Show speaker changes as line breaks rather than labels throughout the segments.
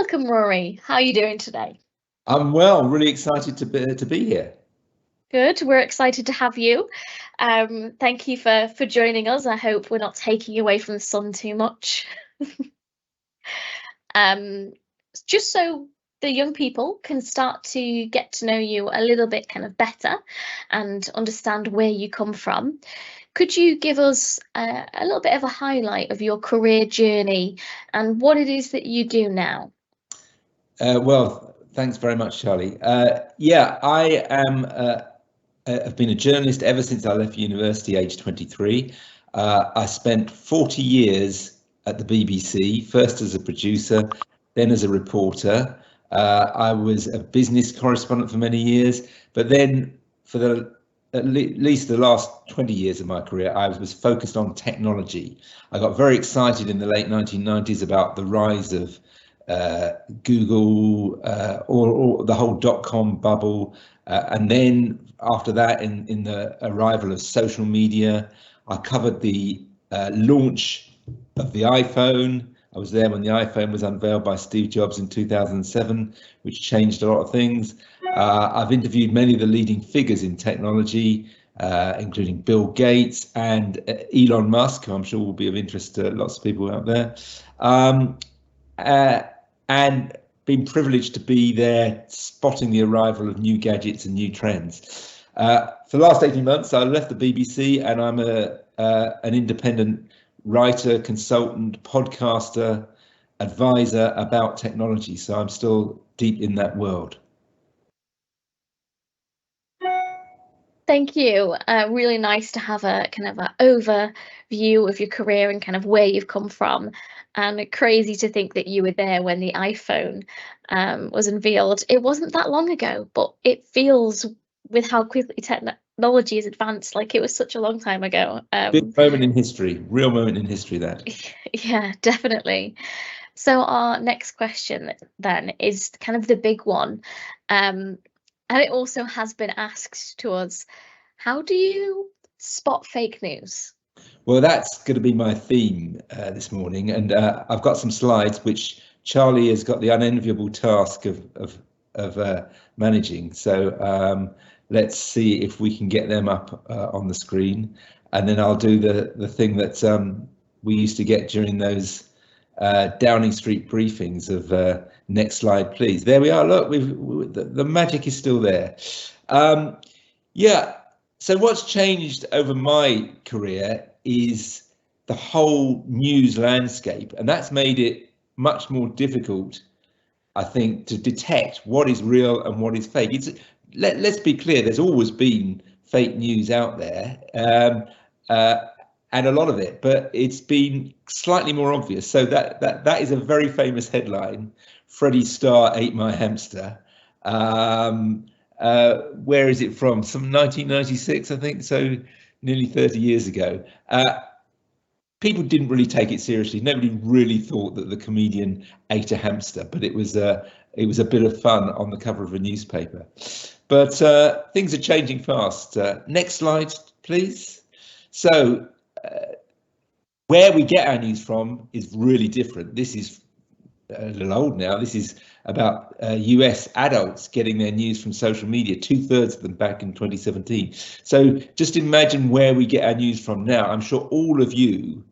Welcome, Rory. How are you doing today?
I'm well, really excited to be here.
Good. We're excited to have you. Thank you for joining us. I hope we're not taking you away from the sun too much. Um, just so the young people can start to get to know you a little bit kind of better and understand where you come from. Could you give us a little bit of a highlight of your career journey and what it is that you do now?
Well, thanks very much, Charlie. Yeah, I am. I've been a journalist ever since I left university, age 23. I spent 40 years at the BBC, first as a producer, then as a reporter. I was a business correspondent for many years, but then for at least the last 20 years of my career, I was focused on technology. I got very excited in the late 1990s about the rise of Google, or the whole dot-com bubble. And then after that, in the arrival of social media, I covered the launch of the iPhone. I was there when the iPhone was unveiled by Steve Jobs in 2007, which changed a lot of things. I've interviewed many of the leading figures in technology, including Bill Gates and Elon Musk, who I'm sure will be of interest to lots of people out there. And been privileged to be there spotting the arrival of new gadgets and new trends. For the last 18 months, I left the BBC and I'm an independent writer, consultant, podcaster, advisor about technology. So I'm still deep in that world.
Thank you. Really nice to have a kind of an overview of your career and kind of where you've come from. And crazy to think that you were there when the iPhone was unveiled. It wasn't that long ago, but it feels, with how quickly technology has advanced, like it was such a long time ago.
Big moment in history, real moment in history, that.
Yeah, definitely. So our next question then is kind of the big one. And it also has been asked to us, how do you spot fake news?
Well, that's going to be my theme this morning, and I've got some slides which Charlie has got the unenviable task of managing. So let's see if we can get them up on the screen, and then I'll do the thing that we used to get during those Downing Street briefings of next slide, please. There we are. Look, the magic is still there. Yeah. So what's changed over my career is the whole news landscape, and that's made it much more difficult, I think, to detect what is real and what is fake. Let's be clear, there's always been fake news out there, and a lot of it, but it's been slightly more obvious. So that is a very famous headline: Freddie Starr ate my hamster. Where is it from? Some 1996, I think, so nearly 30 years ago. People didn't really take it seriously. Nobody really thought that the comedian ate a hamster, but it was a bit of fun on the cover of a newspaper. But things are changing fast. Next slide, please. So where we get our news from is really different. This is a little old now. This is about US adults getting their news from social media, 2/3 of them back in 2017. So just imagine where we get our news from now. I'm sure all of you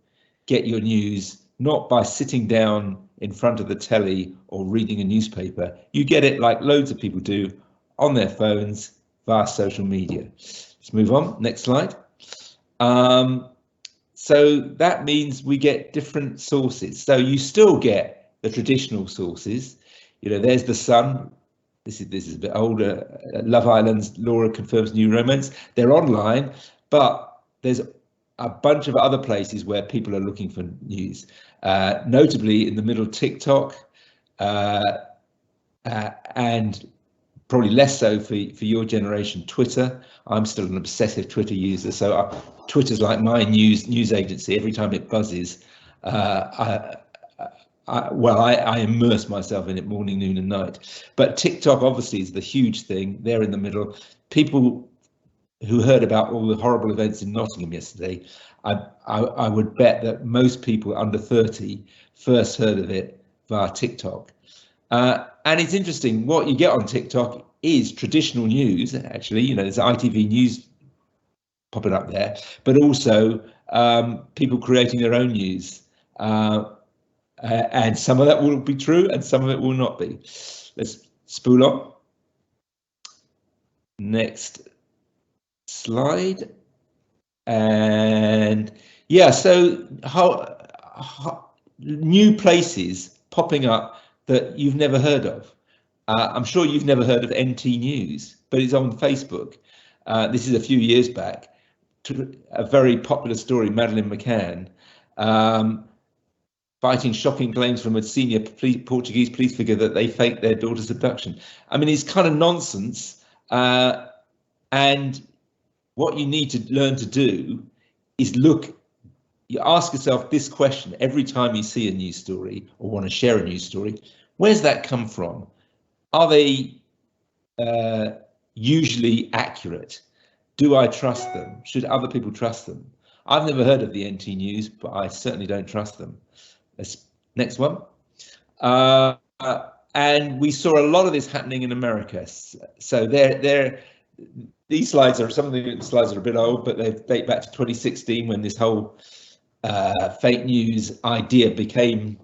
get your news not by sitting down in front of the telly or reading a newspaper. You get it, like loads of people do, on their phones via social media. Let's move on. Next slide. So that means we get different sources. So you still get the traditional sources. You know, there's The Sun. This is a bit older. Love Island's Laura confirms new romance. They're online, but there's a bunch of other places where people are looking for news. Notably, in the middle, TikTok, and probably less so for your generation, Twitter. I'm still an obsessive Twitter user, so Twitter's like my news agency. Every time it buzzes, I immerse myself in it morning, noon, and night. But TikTok obviously is the huge thing. They're in the middle. People who heard about all the horrible events in Nottingham yesterday, I would bet that most people under 30 first heard of it via TikTok. And it's interesting, what you get on TikTok is traditional news, actually. You know, there's ITV News popping up there, but also people creating their own news. And some of that will be true and some of it will not be. Let's spool on. Next slide. And yeah, so how new places popping up that you've never heard of. I'm sure you've never heard of NT News, but it's on Facebook. This is a few years back. A very popular story, Madeleine McCann, fighting shocking claims from a senior Portuguese police figure that they faked their daughter's abduction. I mean, it's kind of nonsense. And what you need to learn to do is you ask yourself this question every time you see a news story or want to share a news story. Where's that come from? Are they usually accurate? Do I trust them? Should other people trust them? I've never heard of the NT News, but I certainly don't trust them. Next one. And we saw a lot of this happening in America. So these slides are, some of the slides are a bit old, but they date back to 2016 when this whole fake news idea became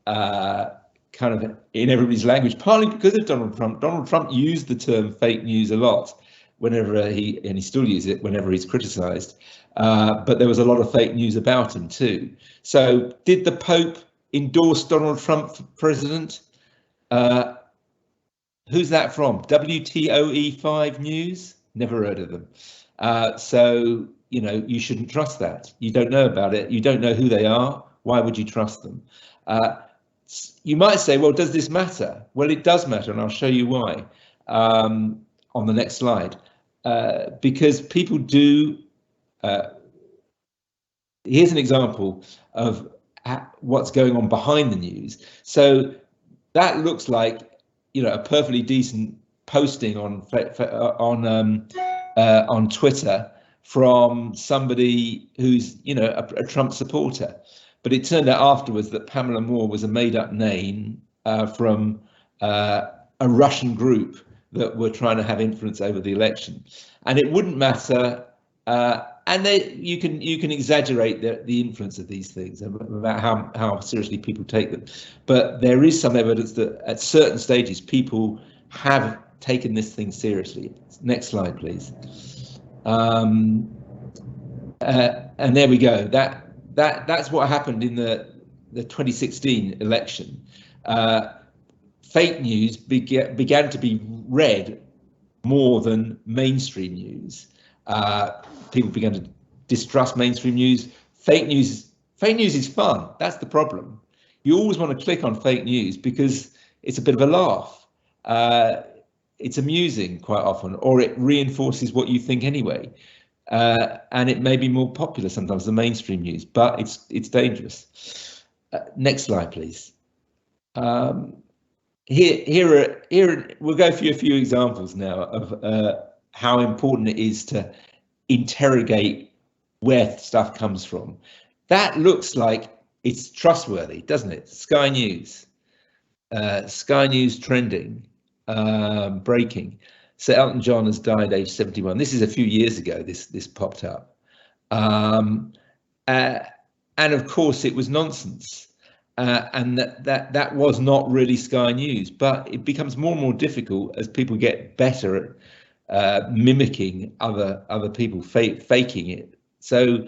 kind of in everybody's language, partly because of Donald Trump. Donald Trump used the term fake news a lot whenever he still uses it whenever he's criticized. But there was a lot of fake news about him too. So did the Pope endorse Donald Trump for president? Who's that from? WTOE5 News? Never heard of them. So, you know, you shouldn't trust that. You don't know about it. You don't know who they are. Why would you trust them? You might say, well, does this matter? Well, it does matter, and I'll show you why on the next slide. Because people do. Here's an example of what's going on behind the news. So that looks like, you know, a perfectly decent posting on Twitter from somebody who's, you know, a Trump supporter. But it turned out afterwards that Pamela Moore was a made-up name from a Russian group that were trying to have influence over the election. And it wouldn't matter. And you can exaggerate the influence of these things about how seriously people take them. But there is some evidence that at certain stages people have taken this thing seriously. Next slide, please. And there we go. That's what happened in the 2016 election. Fake news began to be read more than mainstream news. People began to distrust mainstream news. Fake news is fun. That's the problem. You always want to click on fake news because it's a bit of a laugh. It's amusing quite often, or it reinforces what you think anyway. And it may be more popular sometimes than mainstream news, but it's dangerous. Next slide, please. Here we'll go through a few examples now of how important it is to interrogate where stuff comes from. That looks like it's trustworthy, doesn't it? Sky News trending, breaking. So Elton John has died age 71. This is a few years ago. This popped up, and of course it was nonsense. And that was not really Sky News, but it becomes more and more difficult as people get better at mimicking other people, faking it. So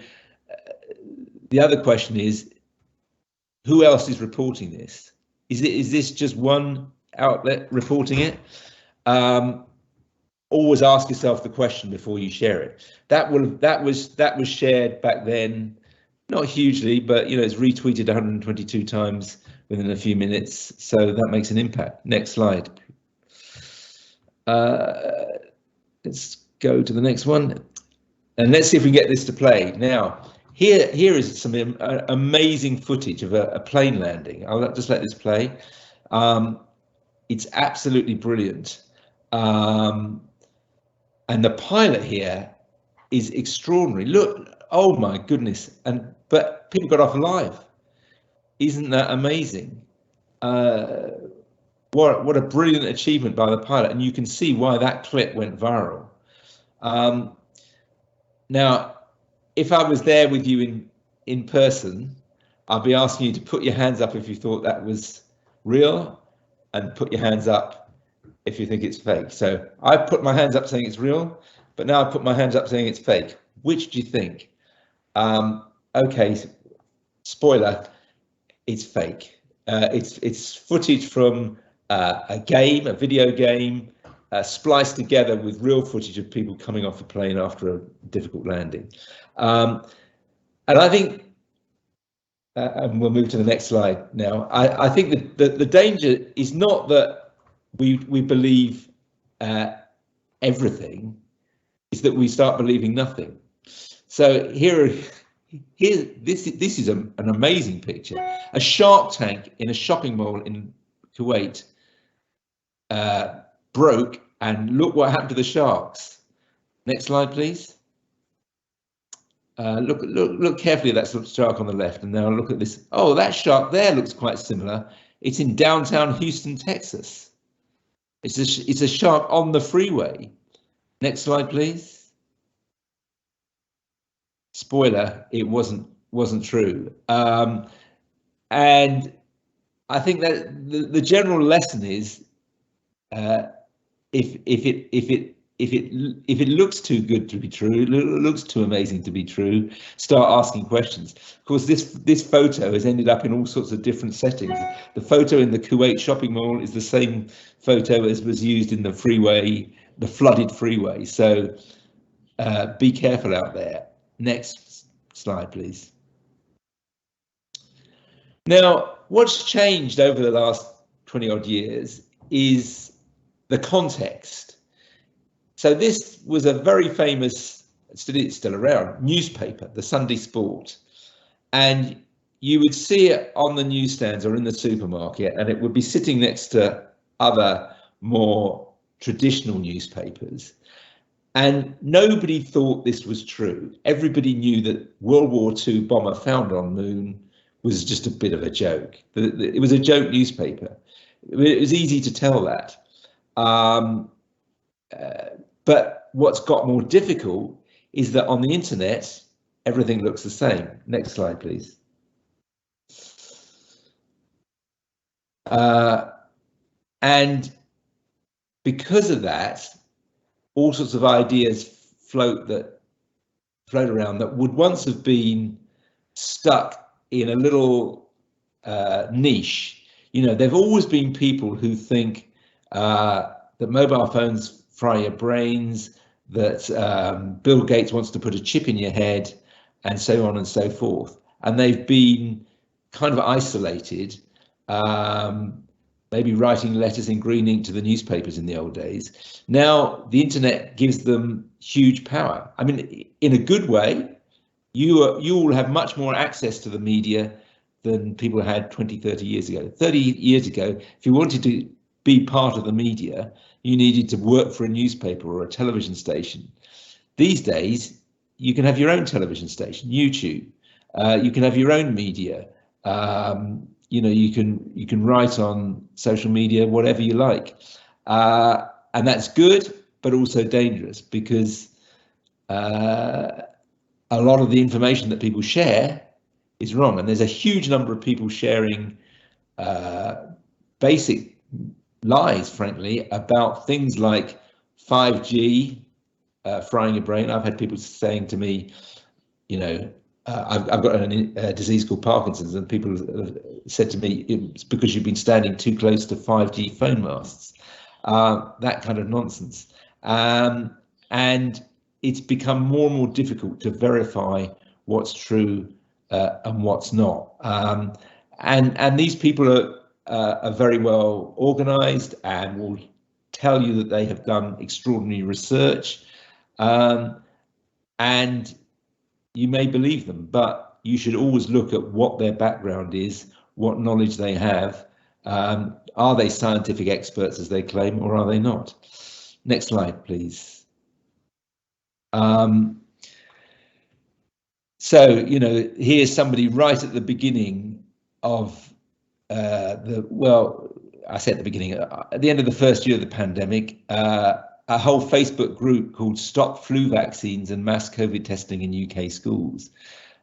the other question is, who else is reporting this? Is this just one outlet reporting it? Always ask yourself the question before you share it. That was shared back then. Not hugely, but you know, it's retweeted 122 times within a few minutes, so that makes an impact. Next slide. Let's go to the next one, and let's see if we can get this to play. Now, here is some amazing footage of a plane landing. I'll just let this play. It's absolutely brilliant, and the pilot here is extraordinary. Look. Oh my goodness, but people got off alive. Isn't that amazing? what a brilliant achievement by the pilot, and you can see why that clip went viral. Now, if I was there with you in person, I'd be asking you to put your hands up if you thought that was real, and put your hands up if you think it's fake. So I put my hands up saying it's real, but now I put my hands up saying it's fake. Which do you think? Okay, spoiler, it's fake. It's footage from a game, a video game, spliced together with real footage of people coming off a plane after a difficult landing. And I think, and we'll move to the next slide now. I think that the danger is not that we believe everything, is that we start believing nothing. So this is an amazing picture. A shark tank in a shopping mall in Kuwait broke, and look what happened to the sharks. Next slide, please. Look carefully at that shark on the left, and now look at this. Oh, that shark there looks quite similar. It's in downtown Houston, Texas. It's a shark on the freeway. Next slide, please. Spoiler: it wasn't true. And I think that the general lesson is, if it looks too good to be true, it looks too amazing to be true, start asking questions. Of course, this photo has ended up in all sorts of different settings. The photo in the Kuwait shopping mall is the same photo as was used in the freeway, the flooded freeway. So be careful out there. Next slide, please. Now, what's changed over the last 20 odd years is the context. So this was a very famous, it's still around, newspaper, the Sunday Sport. And you would see it on the newsstands or in the supermarket, and it would be sitting next to other more traditional newspapers. And nobody thought this was true. Everybody knew that World War II bomber found on moon was just a bit of a joke. It was a joke newspaper. It was easy to tell that. But what's got more difficult is that on the internet, everything looks the same. Next slide, please. And because of that, all sorts of ideas float around that would once have been stuck in a little niche. You know, there've always been people who think that mobile phones fry your brains, that Bill Gates wants to put a chip in your head, and so on and so forth. And they've been kind of isolated, maybe writing letters in green ink to the newspapers in the old days. Now the internet gives them huge power. I mean, in a good way, you all have much more access to the media than people had 20, 30 years ago. 30 years ago, if you wanted to be part of the media, you needed to work for a newspaper or a television station. These days, you can have your own television station, YouTube. You can have your own media. You know, you can write on social media, whatever you like. And that's good, but also dangerous, because a lot of the information that people share is wrong. And there's a huge number of people sharing basic lies, frankly, about things like 5G frying your brain. I've had people saying to me, you know, I've got a disease called Parkinson's, and people have said to me, it's because you've been standing too close to 5G phone masts. That kind of nonsense. And it's become more and more difficult to verify what's true and what's not. And these people are very well organized and will tell you that they have done extraordinary research, and you may believe them, but you should always look at what their background is, what knowledge they have. Are they scientific experts as they claim, or are they not? Next slide, please. So, you know, here's somebody right at the beginning of I said at the beginning, at the end of the first year of the pandemic, a whole Facebook group called Stop Flu Vaccines and Mass COVID Testing in UK Schools.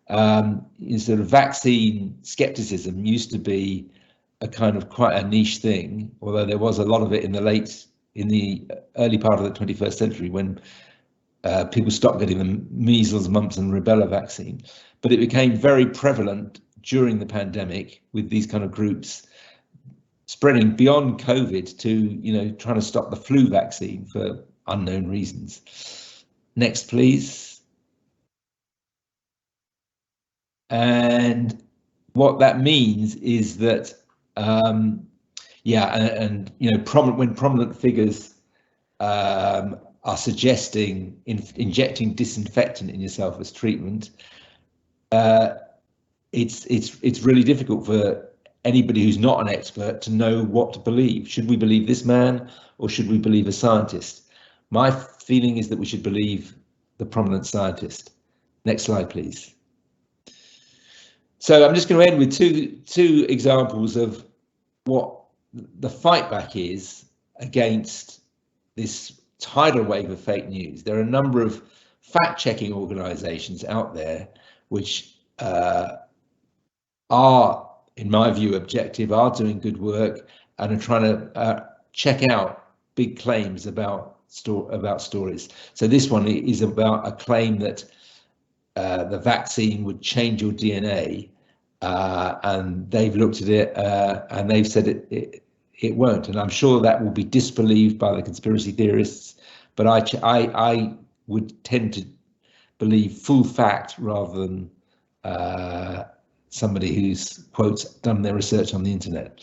Sort of vaccine skepticism used to be a kind of quite a niche thing, although there was a lot of it in the early part of the 21st century when people stopped getting the measles, mumps and rubella vaccine. But it became very prevalent during the pandemic with these kind of groups spreading beyond COVID to, trying to stop the flu vaccine for unknown reasons. Next, please. And what that means is that, when prominent figures are suggesting injecting disinfectant in yourself as treatment, it's really difficult for anybody who's not an expert to know what to believe. Should we believe this man or should we believe a scientist? My feeling is that we should believe the prominent scientist. Next slide, please. So I'm just going to end with two examples of what the fight back is against this tidal wave of fake news. There are a number of fact-checking organizations out there which are, in my view, objective, are doing good work and are trying to check out big claims about stories. So this one is about a claim that the vaccine would change your DNA, and they've looked at it and they've said it won't. And I'm sure that will be disbelieved by the conspiracy theorists, but I would tend to believe full fact rather than somebody who's, quotes, done their research on the internet.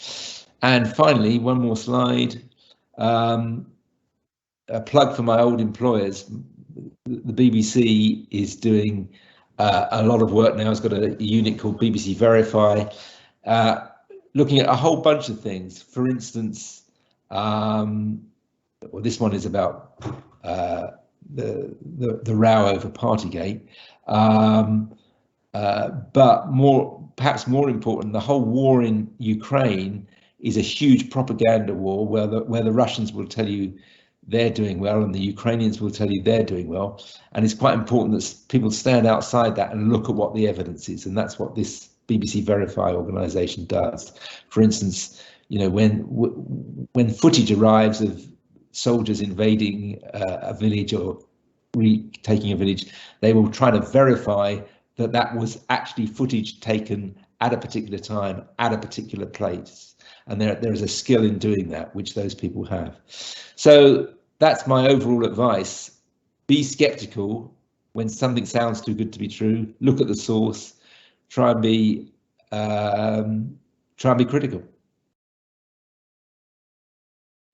And finally, one more slide, a plug for my old employers. The BBC is doing a lot of work now. It's got a unit called BBC Verify, looking at a whole bunch of things. For instance, this one is about the row over Partygate, but perhaps more important, the whole war in Ukraine is a huge propaganda war where the Russians will tell you they're doing well and the Ukrainians will tell you they're doing well. And it's quite important that people stand outside that and look at what the evidence is. And that's what this BBC Verify organisation does. For instance, when footage arrives of soldiers invading a village or retaking a village, they will try to verify that that was actually footage taken at a particular time, at a particular place. And there is a skill in doing that, which those people have. So that's my overall advice. Be skeptical when something sounds too good to be true. Look at the source. Try and be critical.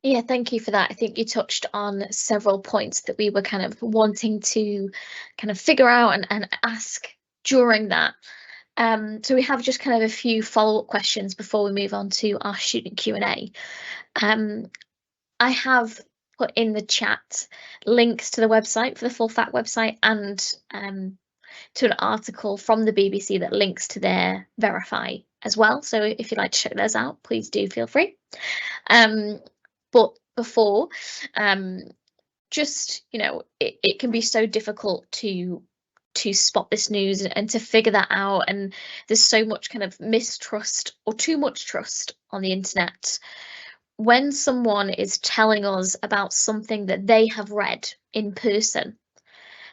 Yeah, thank you for that. I think you touched on several points that we were kind of wanting to kind of figure out and ask during that. So we have just kind of a few follow-up questions before we move on to our student Q&A. I have put in the chat links to the website, for the Full Fact website, and to an article from the BBC that links to their Verify as well. So if you'd like to check those out, please do feel free. But before, it can be so difficult to spot this news and to figure that out, and there's so much kind of mistrust or too much trust on the internet. When someone is telling us about something that they have read in person,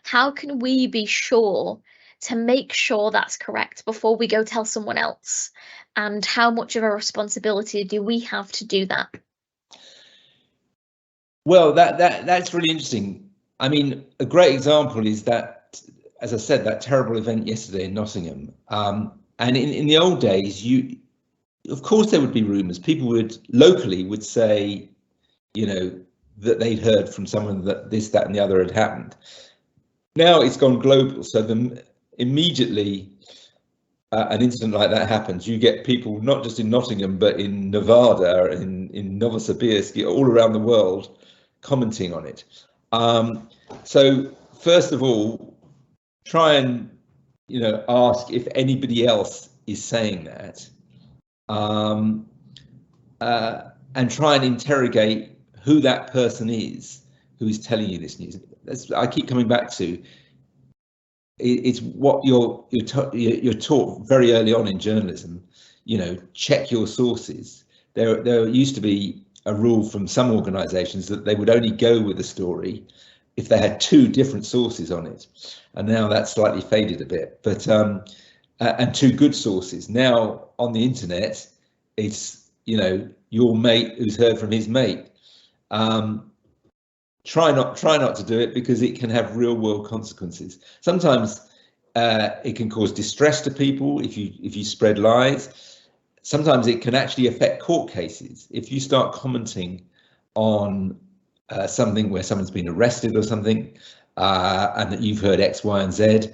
how can we be sure to make sure that's correct before we go tell someone else? And how much of a responsibility do we have to do that?
Well, that's really interesting. I mean, a great example is that, as I said, that terrible event yesterday in Nottingham. And in the old days, of course there would be rumours. People locally would say, that they'd heard from someone that this, that, and the other had happened. Now it's gone global, so immediately an incident like that happens, you get people not just in Nottingham, but in Nevada, in Novosibirsk, all around the world, commenting on it. So first of all, try and ask if anybody else is saying that. and try and interrogate who that person is who is telling you this news. I keep coming back to. It's what you're taught very early on in journalism. You know, check your sources. There used to be a rule from some organisations that they would only go with a story if they had two different sources on it, and now that's slightly faded a bit. But and two good sources. Now on the internet, it's, you know, your mate who's heard from his mate. Try not to do it, because it can have real world consequences. Sometimes it can cause distress to people if you spread lies. Sometimes it can actually affect court cases if you start commenting on something where someone's been arrested or something, and that you've heard X, Y, and Z.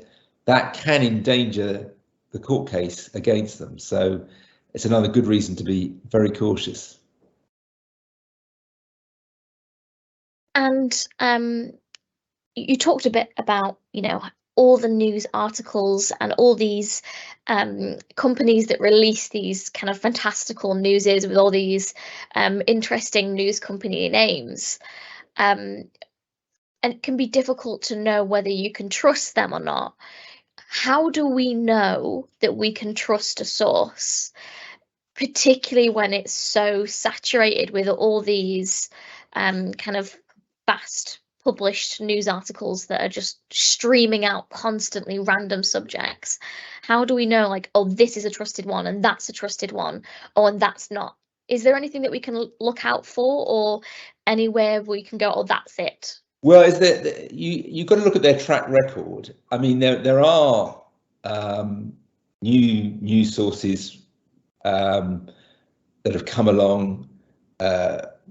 That can endanger the court case against them. So it's another good reason to be very cautious.
And you talked a bit about, you know, all the news articles and all these companies that release these kind of fantastical newses with all these interesting news company names. And it can be difficult to know whether you can trust them or not. How do we know that we can trust a source, particularly when it's so saturated with all these kind of fast published news articles that are just streaming out constantly, random subjects? How do we know, like, oh, this is a trusted one and that's a trusted one, oh, and that's not? Is there anything that we can look out for, or anywhere we can go, oh, that's it?
Well, is that you've got to look at their track record. I mean, there are new news sources that have come along,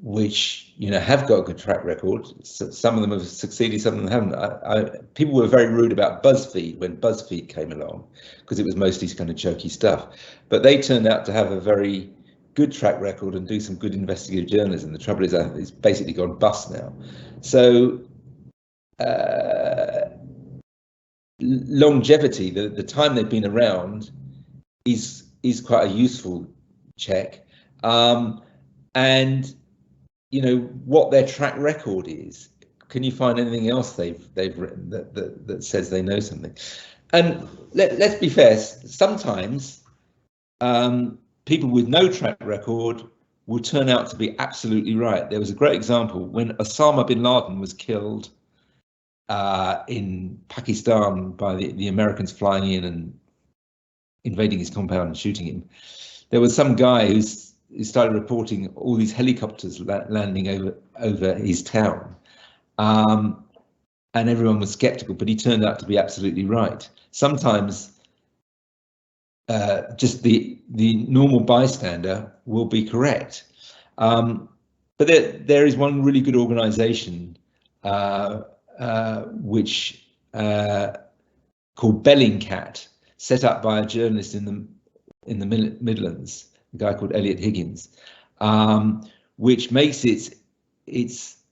which, you know, have got a good track record. So some of them have succeeded, some of them haven't. People were very rude about BuzzFeed when BuzzFeed came along, because it was mostly kind of jokey stuff. But they turned out to have a very good track record and do some good investigative journalism. The trouble is that it's basically gone bust now. So longevity, the time they've been around, is quite a useful check. And, you know, what their track record is. Can you find anything else they've written that says they know something? And let's be fair, sometimes people with no track record will turn out to be absolutely right. There was a great example when Osama bin Laden was killed in Pakistan by the Americans flying in and invading his compound and shooting him. There was some guy who started reporting all these helicopters landing over his town, and everyone was skeptical, but he turned out to be absolutely right. Sometimes just the normal bystander will be correct, but there is one really good organisation which called Bellingcat, set up by a journalist in the Midlands, a guy called Elliot Higgins, which makes its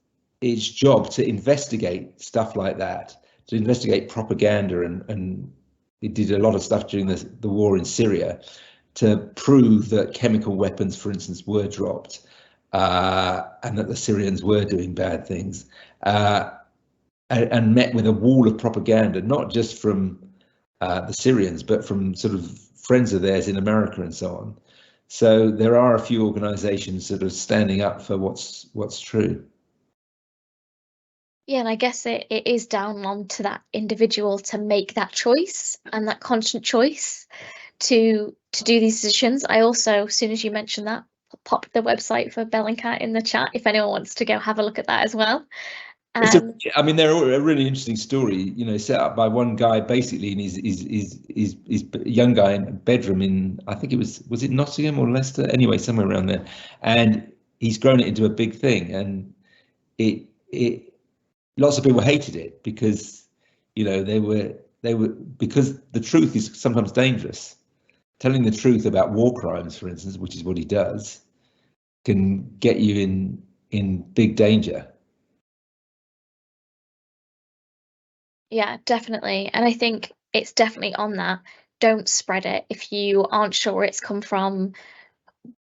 job to investigate stuff like that, to investigate propaganda, and it did a lot of stuff during the war in Syria to prove that chemical weapons, for instance, were dropped, and that the Syrians were doing bad things, and met with a wall of propaganda, not just from the Syrians, but from sort of friends of theirs in America and so on. So there are a few organisations sort of standing up for what's true.
Yeah, and I guess it is down on to that individual to make that choice, and that constant choice to do these decisions. I also, as soon as you mentioned that, pop the website for Bellingcat in the chat if anyone wants to go have a look at that as well.
I mean, they're a really interesting story, you know, set up by one guy basically in his young guy in a bedroom in, I think was it Nottingham or Leicester? Anyway, somewhere around there. And he's grown it into a big thing. And it lots of people hated it because, you know, they were because the truth is sometimes dangerous. Telling the truth about war crimes, for instance, which is what he does, can get you in big danger.
Yeah, definitely. And I think it's definitely on that. Don't spread it if you aren't sure it's come from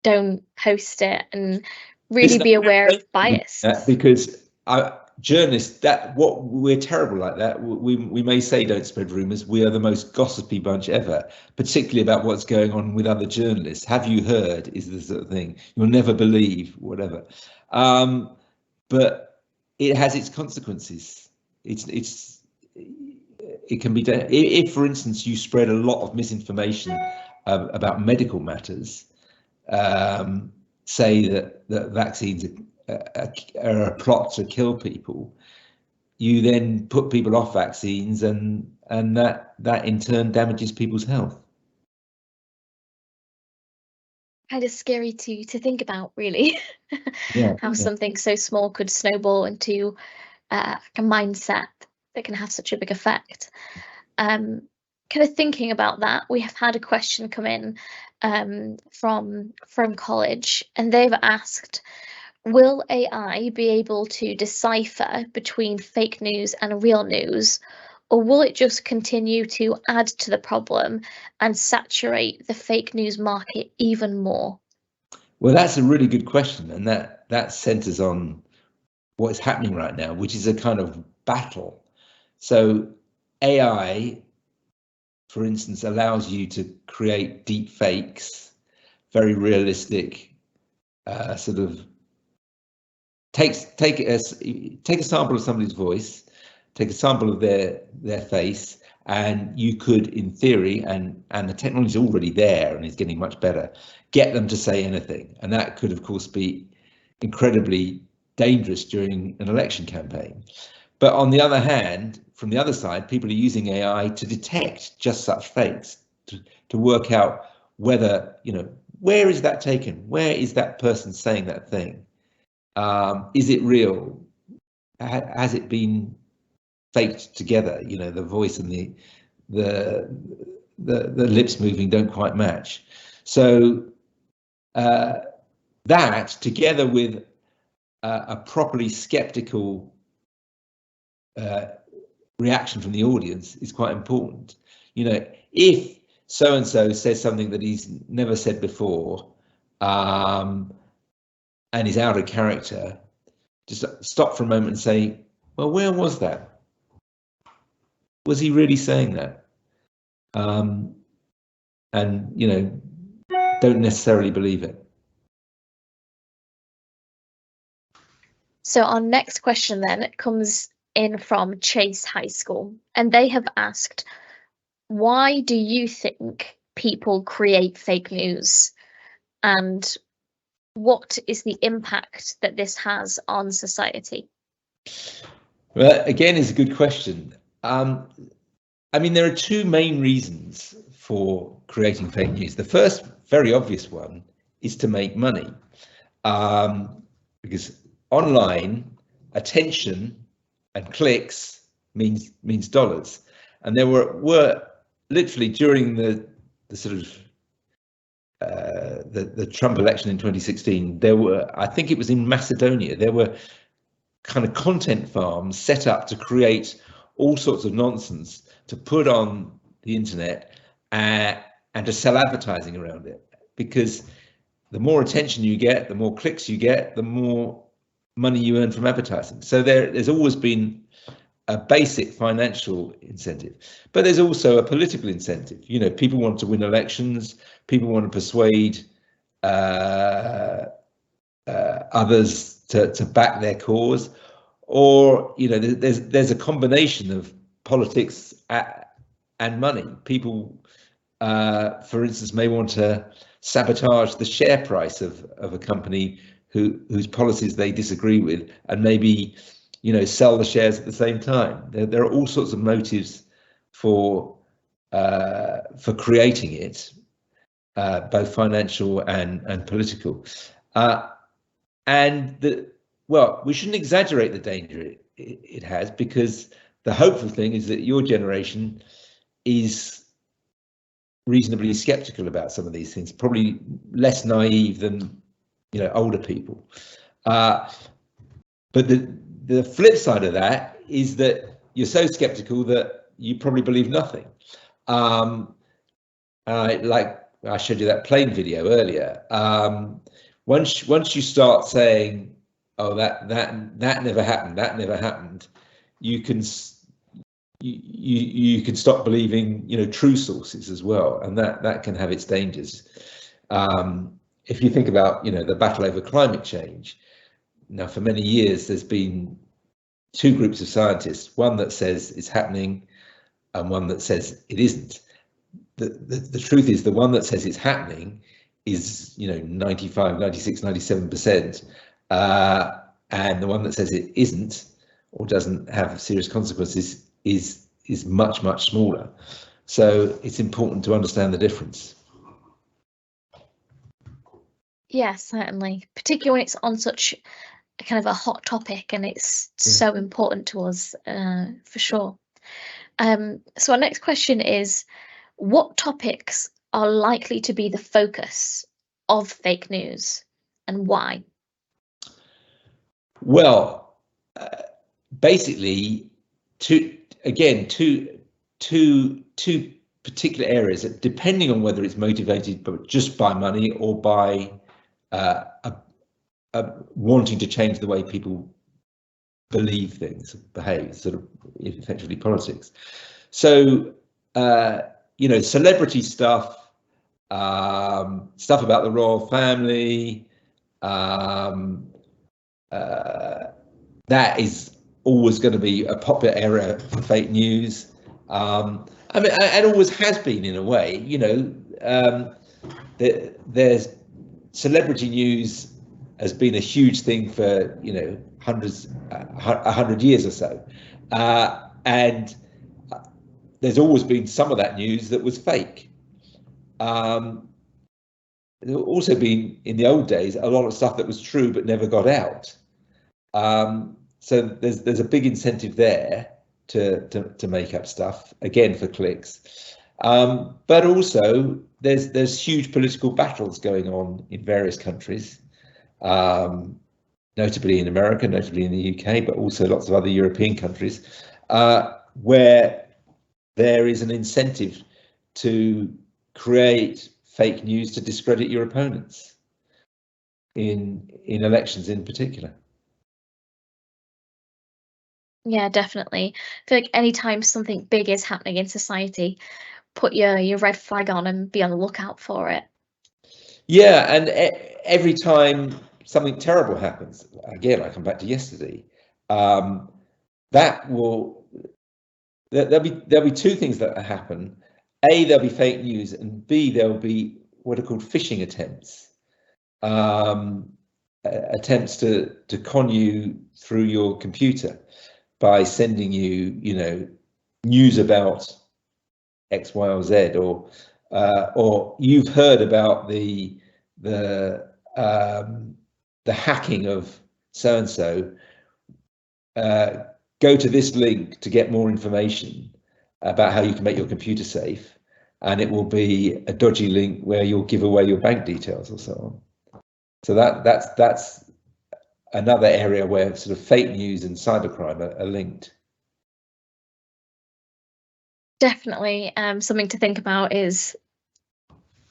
don't post it, and really be aware of bias.
Because journalists, what we're terrible like that. We may say don't spread rumours. We are the most gossipy bunch ever, particularly about what's going on with other journalists. Have you heard? Is the sort of thing you'll never believe, whatever. But it has its consequences. It can be done if, for instance, you spread a lot of misinformation about medical matters. Say that vaccines are a plot to kill people, you then put people off vaccines, and that in turn damages people's health.
Kind of scary to think about, really. How something so small could snowball into a mindset that can have such a big effect. Kind of thinking about that, we have had a question come in from college, and they've asked, will AI be able to decipher between fake news and real news, or will it just continue to add to the problem and saturate the fake news market even more?
Well, that's a really good question, and that centers on what is happening right now, which is a kind of battle. So AI, for instance, allows you to create deep fakes, very realistic, sort of take a sample of somebody's voice, take a sample of their face, and you could, in theory, and the technology is already there and is getting much better, get them to say anything. And that could, of course, be incredibly dangerous during an election campaign. But on the other hand, from the other side, people are using AI to detect just such fakes, to work out whether, where is that taken? Where is that person saying that thing? Is it real? Has it been faked together? The voice and the lips moving don't quite match. So that, together with a properly skeptical reaction from the audience, is quite important. If so-and-so says something that he's never said before, and is out of character, just stop for a moment and say, well, where was that? Was he really saying that? And don't necessarily believe it.
So our next question then comes in from Chase High School, and they have asked, why do you think people create fake news, and what is the impact that this has on society?
Well, again, is a good question. There are two main reasons for creating fake news. The first, very obvious one, is to make money, because online attention and clicks means dollars. And there were literally, during the sort of the Trump election in 2016, there were, I think it was in Macedonia, there were kind of content farms set up to create all sorts of nonsense to put on the internet and to sell advertising around it, because the more attention you get, the more clicks you get, the more money you earn from advertising. So there's always been a basic financial incentive, but there's also a political incentive. People want to win elections, people want to persuade others to back their cause, or there's a combination of politics and money. People, for instance, may want to sabotage the share price of a company whose policies they disagree with, and maybe sell the shares at the same time. There are all sorts of motives for creating it, both financial and political. Well, we shouldn't exaggerate the danger it has, because the hopeful thing is that your generation is reasonably skeptical about some of these things, probably less naive than older people. But the flip side of that is that you're so skeptical that you probably believe nothing. Like I showed you that plane video earlier. Once you start saying, "Oh, that never happened," that never happened, you can you can stop believing, true sources as well, and that can have its dangers. If you think about, the battle over climate change, now for many years there's been two groups of scientists, one that says it's happening and one that says it isn't. The truth is, the one that says it's happening is 95, 96, 97%, and the one that says it isn't or doesn't have serious consequences is much smaller. So it's important to understand the difference.
Yes, certainly, particularly when it's on such a kind of a hot topic and it's so important to us, for sure. So our next question is, what topics are likely to be the focus of fake news and why?
Well, basically, two particular areas, depending on whether it's motivated just by money or by wanting to change the way people believe things, behave, sort of effectively politics. So, celebrity stuff, stuff about the royal family, that is always going to be a popular area for fake news. I mean, and always has been in a way. There's celebrity news has been a huge thing for 100 years or so, and there's always been some of that news that was fake. There's also been, in the old days, a lot of stuff that was true but never got out. So there's a big incentive there to make up stuff, again for clicks. But also there's huge political battles going on in various countries, notably in America, notably in the UK, but also lots of other European countries, where there is an incentive to create fake news to discredit your opponents in elections in particular.
Yeah, definitely. I feel like anytime something big is happening in society, put your red flag on and be on the lookout for it.
Yeah, and every time something terrible happens, again, I come back to yesterday, there'll be two things that happen. A, there'll be fake news, and B, there'll be what are called phishing attempts. Attempts to con you through your computer by sending you, news about X, Y, or Z, or you've heard about the hacking of so and so. Go to this link to get more information about how you can make your computer safe, and it will be a dodgy link where you'll give away your bank details or so on. So that's another area where sort of fake news and cybercrime are linked.
Definitely, something to think about is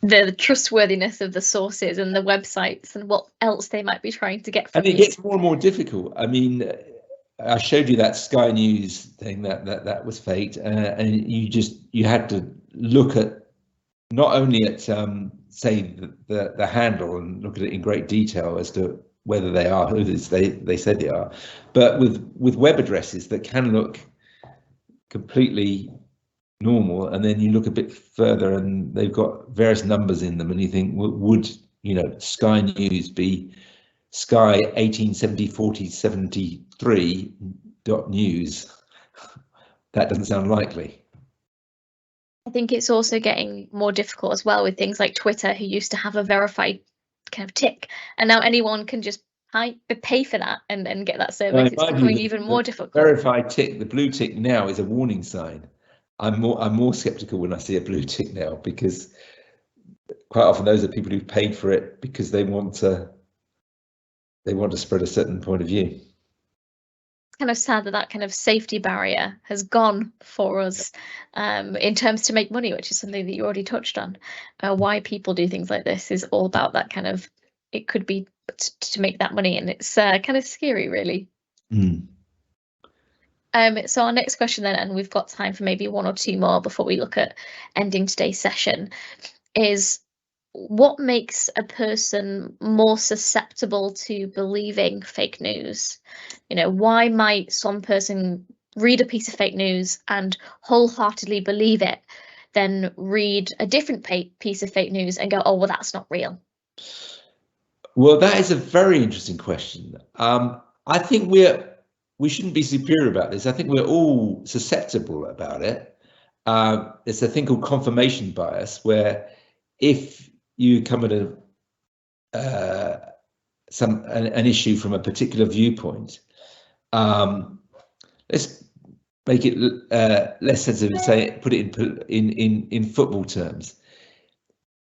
the trustworthiness of the sources and the websites and what else they might be trying to get from you.
And it gets more and more difficult. I mean, I showed you that Sky News thing that was faked, and you had to look at not only at say the handle and look at it in great detail as to whether they are who they said they are, but with web addresses that can look completely normal, and then you look a bit further and they've got various numbers in them, and you think, would Sky News be Sky 1870 40 73 .news? That doesn't sound likely.
I think it's also getting more difficult as well with things like Twitter, who used to have a verified kind of tick, and now anyone can just pay for that and get that service. It's becoming even more difficult.
Verified tick, the blue tick now is a warning sign. I'm more skeptical when I see a blue tick now, because quite often those are people who've paid for it because they want to spread a certain point of view.
kind of sad that that kind of safety barrier has gone for us in terms to make money, which is something that you already touched on. Why people do things like this is all about that kind of, it could be to make that money, and it's kind of scary, really. So our next question then, and we've got time for maybe one or two more before we look at ending today's session, is what makes a person more susceptible to believing fake news? You know, why might some person read a piece of fake news and wholeheartedly believe it, then read a different piece of fake news and go, oh, well, that's not real?
Well, that is a very interesting question. I think we shouldn't be superior about this. I think we're all susceptible about it. There's a thing called confirmation bias, where if you come at an issue from a particular viewpoint, let's make it less sensitive. Say, put it in football terms.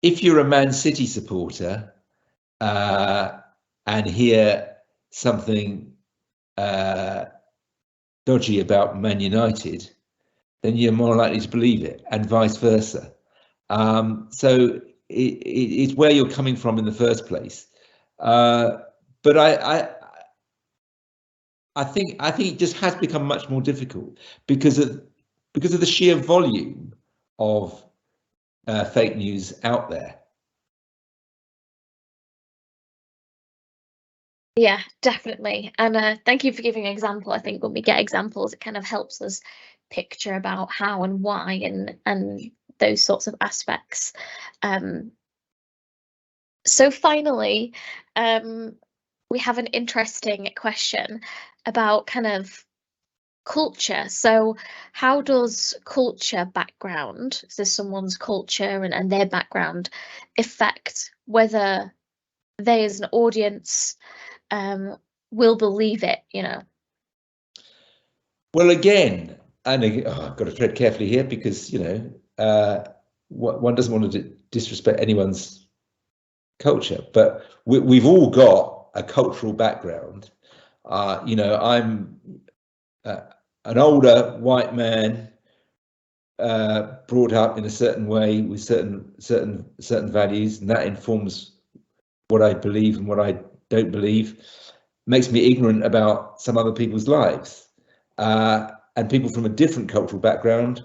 If you're a Man City supporter and hear something dodgy about Man United, then you're more likely to believe it, and vice versa. So it's where you're coming from in the first place. But I think it just has become much more difficult because of the sheer volume of fake news out there.
Yeah, definitely. And thank you for giving an example. I think when we get examples, it kind of helps us picture about how and why and those sorts of aspects. So finally, we have an interesting question about kind of culture. So how does culture background, so someone's culture and their background, affect whether they as an audience will believe it, you know?
Well, again, and I've got to tread carefully here because, you know, one doesn't want to disrespect anyone's culture, but we've all got a cultural background. You know, I'm an older white man, brought up in a certain way with certain values, and that informs what I believe and what I don't believe. Makes me ignorant about some other people's lives, and people from a different cultural background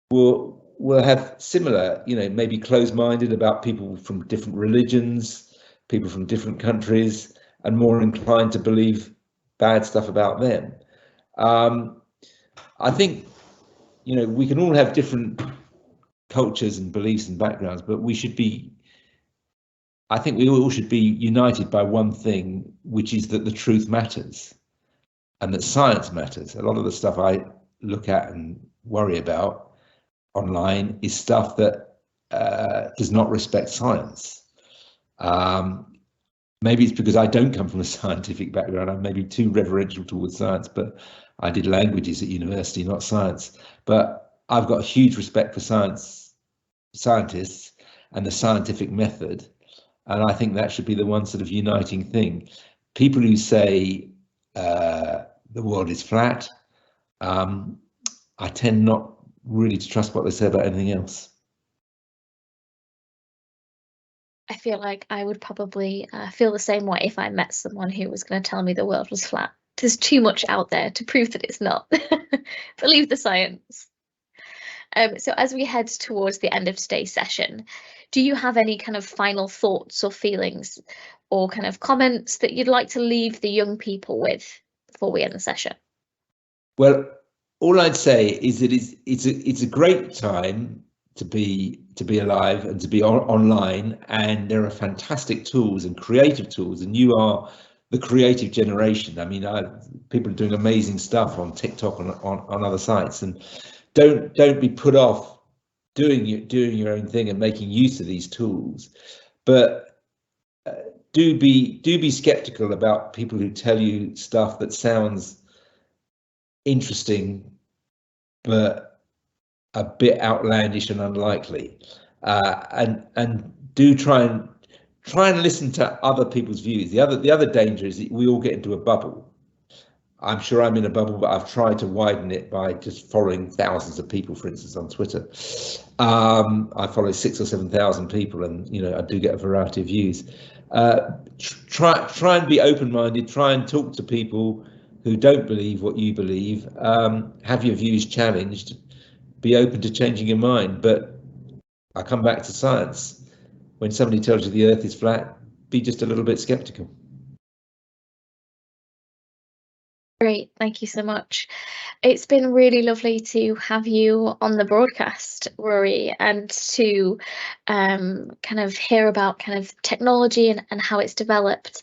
will have similar, you know, maybe closed-minded about people from different religions, people from different countries, and more inclined to believe bad stuff about them. I think, you know, we can all have different cultures and beliefs and backgrounds, but I think we all should be united by one thing, which is that the truth matters and that science matters. A lot of the stuff I look at and worry about online is stuff that does not respect science. Maybe it's because I don't come from a scientific background. I'm maybe too reverential towards science, but I did languages at university, not science. But I've got a huge respect for scientists and the scientific method. And I think that should be the one sort of uniting thing. People who say the world is flat, I tend not really to trust what they say about anything else.
I feel like I would probably feel the same way if I met someone who was going to tell me the world was flat. There's too much out there to prove that it's not. Believe the science. So as we head towards the end of today's session, do you have any kind of final thoughts or feelings or kind of comments that you'd like to leave the young people with before we end the session?
Well, all I'd say is that it's a great time to be alive and to be online, and there are fantastic tools and creative tools, and you are the creative generation. I mean, people are doing amazing stuff on TikTok on other sites, and don't be put off doing your own thing and making use of these tools, but do be skeptical about people who tell you stuff that sounds interesting but a bit outlandish and unlikely, and do try and listen to other people's views. The other danger is that we all get into a bubble. I'm sure I'm in a bubble, but I've tried to widen it by just following thousands of people, for instance, on Twitter. I follow 6,000 or 7,000 people, and I do get a variety of views. Try and be open-minded. Try and talk to people who don't believe what you believe. Have your views challenged. Be open to changing your mind. But I come back to science. When somebody tells you the Earth is flat, be just a little bit skeptical.
Great, thank you so much. It's been really lovely to have you on the broadcast, Rory, and to kind of hear about kind of technology and how it's developed,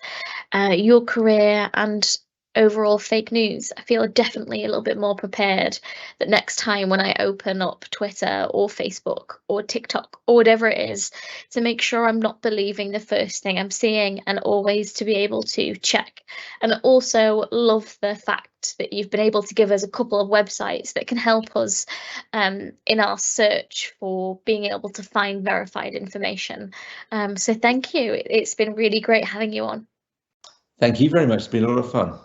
your career and overall fake news. I feel definitely a little bit more prepared that next time when I open up Twitter or Facebook or TikTok or whatever it is, to make sure I'm not believing the first thing I'm seeing, and always to be able to check. And also love the fact that you've been able to give us a couple of websites that can help us in our search for being able to find verified information. So thank you. It's been really great having you on.
Thank you very much. It's been a lot of fun.